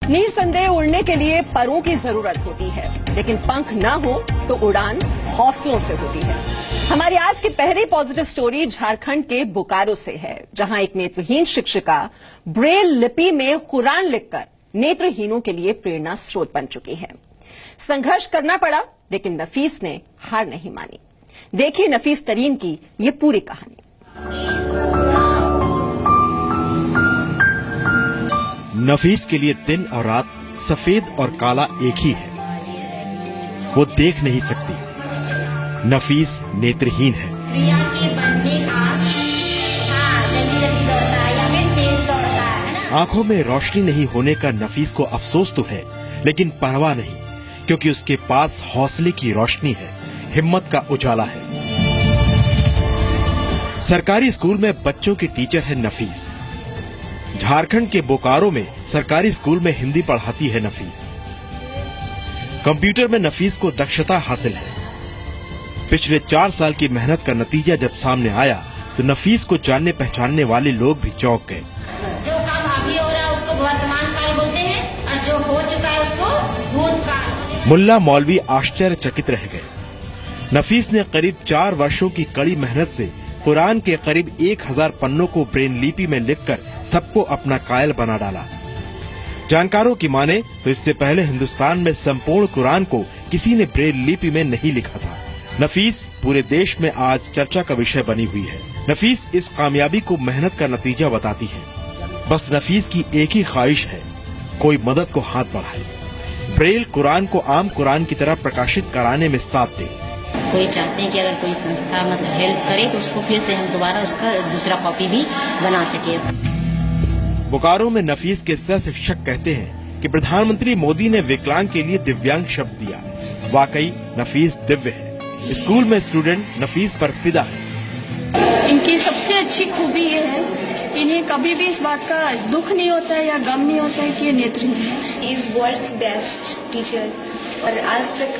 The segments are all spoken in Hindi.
निसंदेह उड़ने के लिए परों की जरूरत होती है, लेकिन पंख ना हो तो उड़ान हौसलों से होती है। हमारी आज की पहली पॉजिटिव स्टोरी झारखंड के बोकारो से है, जहां एक नेत्रहीन शिक्षिका ब्रेल लिपि में कुरान लिखकर नेत्रहीनों के लिए प्रेरणा स्रोत बन चुकी है। संघर्ष करना पड़ा, लेकिन नफीस ने हार नहीं मानी। देखिए नफीस तरीन की ये पूरी कहानी। नफीस के लिए दिन और रात, सफेद और काला एक ही है। वो देख नहीं सकती। नफीस नेत्रहीन है। क्रिया के बनने का जल्दी दौड़ता है या फिर तेज दौड़ता है ना। आंखों में रोशनी नहीं होने का नफीस को अफसोस तो है, लेकिन परवाह नहीं, क्योंकि उसके पास हौसले की रोशनी है, हिम्मत का उजाला है। सरकारी स्कूल में बच्चों की टीचर है नफीस। झारखंड के बोकारो में सरकारी स्कूल में हिंदी पढ़ाती है नफीस। कंप्यूटर में नफीस को दक्षता हासिल है। पिछले 4 साल की मेहनत का नतीजा जब सामने आया तो नफीस को जानने पहचानने वाले लोग भी चौंक गए। जो काम अभी हो रहा है उसको वर्तमान काल बोलते हैं और जो हो चुका है उसको भूतकाल। मुल्ला मौलवी आश्चर्यचकित रह गए। नफीस ने करीब 4 वर्षों की कड़ी मेहनत से कुरान के करीब 1000 पन्नों को ब्रेल लिपि में लिखकर सबको अपना कायल बना डाला। जानकारों की माने तो इससे पहले हिंदुस्तान में संपूर्ण कुरान को किसी ने ब्रेल लिपि में नहीं लिखा था। नफीस पूरे देश में आज चर्चा का विषय बनी हुई है। नफीस इस कामयाबी को मेहनत का नतीजा बताती है। बस नफीस की एक ही ख्वाहिश है, कोई मदद को हाथ बढ़ाए, ब्रेल कुरान को आम कुरान की तरह प्रकाशित कराने में साथ दे। कोई चाहते हैं कि अगर कोई संस्था हेल्प करे तो उसको फिर से हम दोबारा उसका दूसरा कॉपी भी बना सके। बोकारो में नफीस के सह शिक्षक कहते हैं कि प्रधानमंत्री मोदी ने विकलांग के लिए दिव्यांग शब्द दिया। वाकई नफीस दिव्य है। स्कूल में स्टूडेंट नफीस पर फिदा है। इनकी सबसे अच्छी खूबी ये है, इन्हें कभी भी इस बात का दुख नहीं होता है या गम नहीं होता है कि ये नेत्रहीन है। इज वर्ल्ड्स बेस्ट टीचर, और आज तक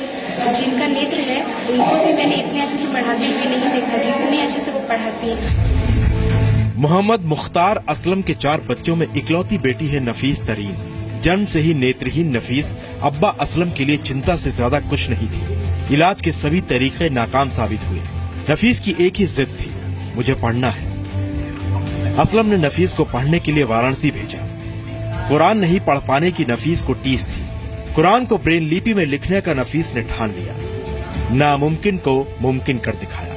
जिनका नेत्र है उनको भी मैंने इतने अच्छे से पढ़ाते हुए नहीं देखा जितने अच्छे से वो पढ़ाती है। मोहम्मद मुख्तार असलम के 4 बच्चों में इकलौती बेटी है नफीस तरीन। जन्म से ही नेत्रहीन नफीस अब्बा असलम के लिए चिंता से ज्यादा कुछ नहीं थी। इलाज के सभी तरीके नाकाम साबित हुए। नफीस की एक ही जिद थी, मुझे पढ़ना है। असलम ने नफीस को पढ़ने के लिए वाराणसी भेजा। कुरान नहीं पढ़ पाने की नफीस को टीस थी। कुरान को ब्रेल लिपि में लिखने का नफीस ने ठान लिया। नामुमकिन को मुमकिन कर दिखाया।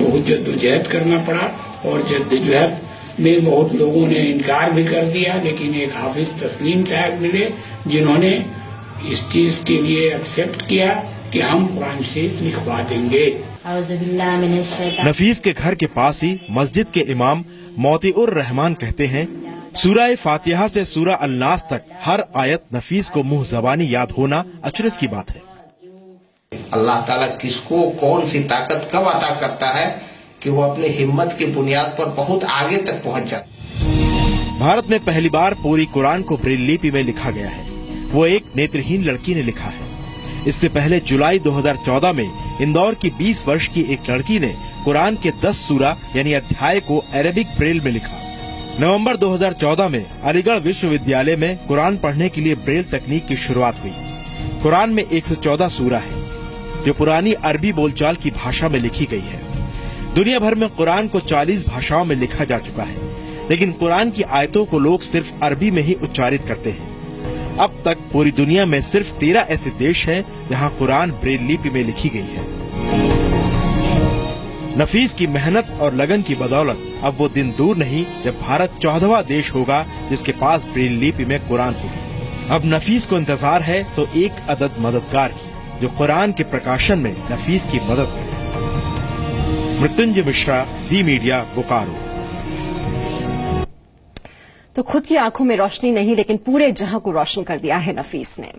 बहुत जद्दोजहद करना पड़ा और जद्दोजहद में बहुत लोगों ने इनकार भी कर दिया, लेकिन एक हाफिज तस्लीम साहब मिले जिन्होंने इस चीज के लिए एक्सेप्ट किया कि हम कुरान से लिखवा देंगे। नफीस के घर के पास ही मस्जिद के इमाम मोतीउर रहमान कहते हैं, सूरह फातिहा से सूरह अल-नास तक हर आयत नफीस को मुंह जबानी याद होना अचरज की बात है। अल्लाह ताला किसको कौन सी ताकत कब अता करता है कि वो अपनी हिम्मत की बुनियाद पर बहुत आगे तक पहुंच जाता। भारत में पहली बार पूरी कुरान को ब्रेल लिपि में लिखा गया है। वो एक नेत्रहीन लड़की ने लिखा है। इससे पहले जुलाई 2014 में इंदौर की 20 वर्ष की एक लड़की ने कुरान के 10 सूरा यानी अध्याय को अरेबिक ब्रेल में लिखा। नवंबर 2014 में अलीगढ़ विश्वविद्यालय में कुरान पढ़ने के लिए ब्रेल तकनीक की शुरुआत हुई। कुरान में 114 सूरा है, जो पुरानी अरबी बोलचाल की भाषा में लिखी गई है। दुनिया भर में कुरान को 40 भाषाओं में लिखा जा चुका है, लेकिन कुरान की आयतों को लोग सिर्फ अरबी में ही उच्चारित करते हैं। अब तक पूरी दुनिया में सिर्फ 13 ऐसे देश हैं जहां कुरान ब्रेल लिपि में लिखी गई है। नफीस की मेहनत और लगन की बदौलत अब वो दिन दूर नहीं जब भारत 14वां देश होगा जिसके पास ब्रेल लिपि में कुरान होगी। अब नफीस को इंतजार है तो एक अदद मददगार की, जो कुरान के प्रकाशन में नफीस की मदद करे। मृत्युंजय मिश्रा, जी मीडिया, बोकारो। तो खुद की आंखों में रोशनी नहीं, लेकिन पूरे जहां को रोशन कर दिया है नफीस ने।